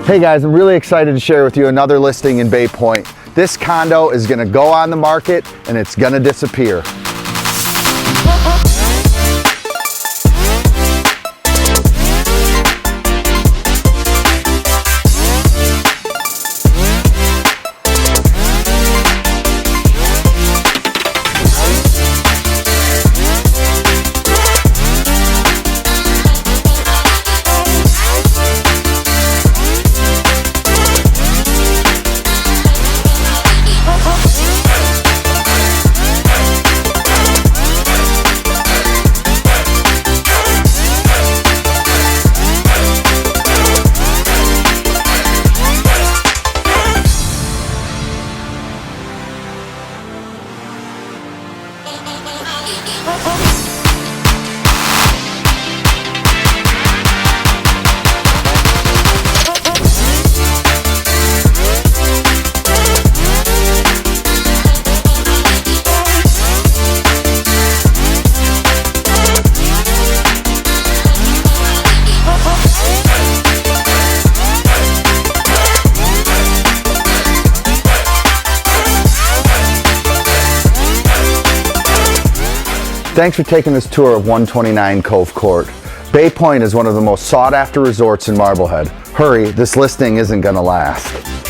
Hey guys, I'm really excited to share with you another listing in Bay Point. This condo is gonna go on the market and it's gonna disappear. Thanks for taking this tour of 129 Cove Court. Bay Point is one of the most sought after resorts in Marblehead. Hurry, this listing isn't gonna last.